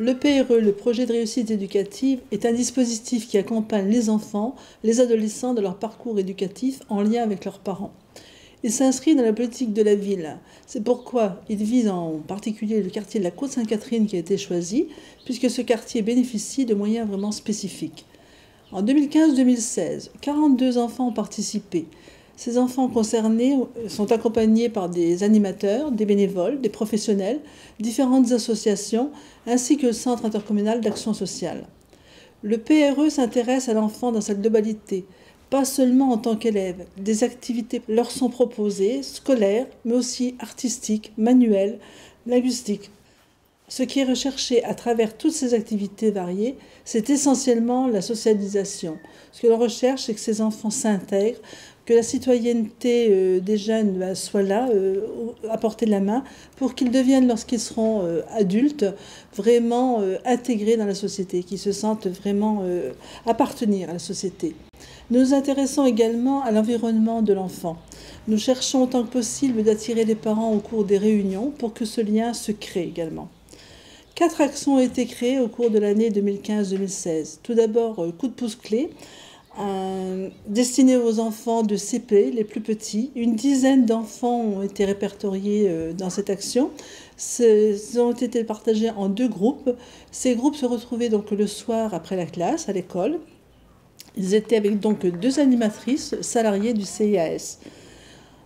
Le PRE, le projet de réussite éducative, est un dispositif qui accompagne les enfants, les adolescents dans leur parcours éducatif en lien avec leurs parents. Il s'inscrit dans la politique de la ville. C'est pourquoi il vise en particulier le quartier de la Côte-Sainte-Catherine qui a été choisi, puisque ce quartier bénéficie de moyens vraiment spécifiques. En 2015-2016, 42 enfants ont participé. Ces enfants concernés sont accompagnés par des animateurs, des bénévoles, des professionnels, différentes associations, ainsi que le Centre intercommunal d'action sociale. Le PRE s'intéresse à l'enfant dans sa globalité, pas seulement en tant qu'élève. Des activités leur sont proposées, scolaires, mais aussi artistiques, manuelles, linguistiques. Ce qui est recherché à travers toutes ces activités variées, c'est essentiellement la socialisation. Ce que l'on recherche, c'est que ces enfants s'intègrent, que la citoyenneté des jeunes soit là, à portée de la main, pour qu'ils deviennent, lorsqu'ils seront adultes, vraiment intégrés dans la société, qu'ils se sentent vraiment appartenir à la société. Nous nous intéressons également à l'environnement de l'enfant. Nous cherchons autant que possible d'attirer les parents au cours des réunions pour que ce lien se crée également. 4 actions ont été créées au cours de l'année 2015-2016. Tout d'abord, coup de pouce clé, destiné aux enfants de CP, les plus petits. Une dizaine d'enfants ont été répertoriés dans cette action. Ils ont été partagés en 2 groupes. Ces groupes se retrouvaient donc le soir après la classe, à l'école. Ils étaient avec donc 2 animatrices salariées du CIAS.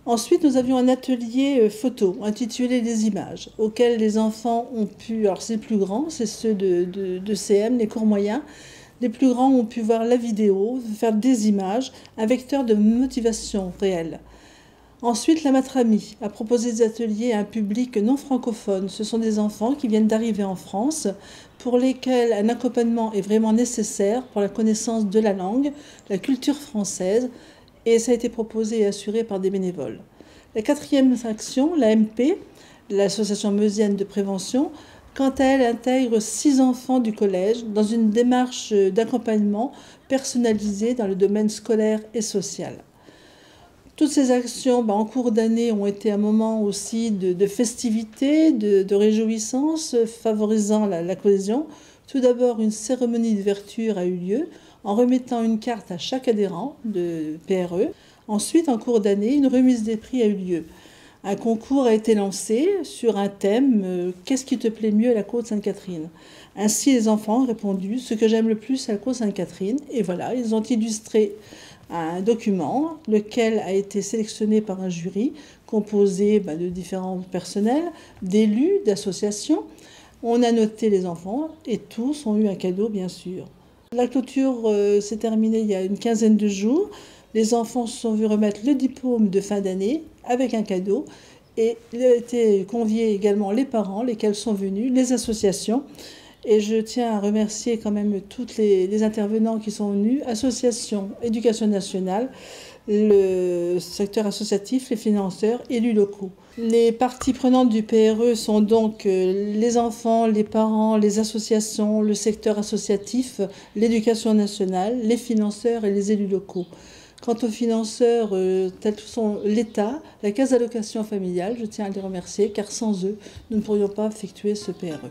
Ensuite, nous avions un atelier photo intitulé Les images, auquel les enfants ont pu, alors c'est les plus grands, c'est ceux de CM, les cours moyens, les plus grands ont pu voir la vidéo, faire des images, un vecteur de motivation réelle. Ensuite, la Matrami a proposé des ateliers à un public non francophone. Ce sont des enfants qui viennent d'arriver en France, pour lesquels un accompagnement est vraiment nécessaire pour la connaissance de la langue, la culture française, et ça a été proposé et assuré par des bénévoles. La 4e action, l'AMP, l'Association meusienne de prévention, quant à elle, intègre 6 enfants du collège dans une démarche d'accompagnement personnalisée dans le domaine scolaire et social. Toutes ces actions, en cours d'année, ont été un moment aussi de festivité, de réjouissance, favorisant la cohésion. Tout d'abord, une cérémonie d'ouverture a eu lieu en remettant une carte à chaque adhérent de PRE. Ensuite, en cours d'année, une remise des prix a eu lieu. Un concours a été lancé sur un thème « Qu'est-ce qui te plaît mieux à la Côte-Sainte-Catherine ?» Ainsi, les enfants ont répondu « Ce que j'aime le plus à la Côte-Sainte-Catherine ». Et voilà, ils ont illustré un document, lequel a été sélectionné par un jury composé de différents personnels, d'élus, d'associations. On a noté les enfants et tous ont eu un cadeau, bien sûr. La clôture s'est terminée il y a une quinzaine de jours. Les enfants se sont vus remettre le diplôme de fin d'année avec un cadeau. Et il a été convié également les parents, lesquels sont venus, les associations. Et je tiens à remercier quand même tous les intervenants qui sont venus, associations, éducation nationale, le secteur associatif, les financeurs, élus locaux. Les parties prenantes du PRE sont donc les enfants, les parents, les associations, le secteur associatif, l'éducation nationale, les financeurs et les élus locaux. Quant aux financeurs, tels que sont l'État, la Caisse d'allocation familiale, je tiens à les remercier car sans eux, nous ne pourrions pas effectuer ce PRE.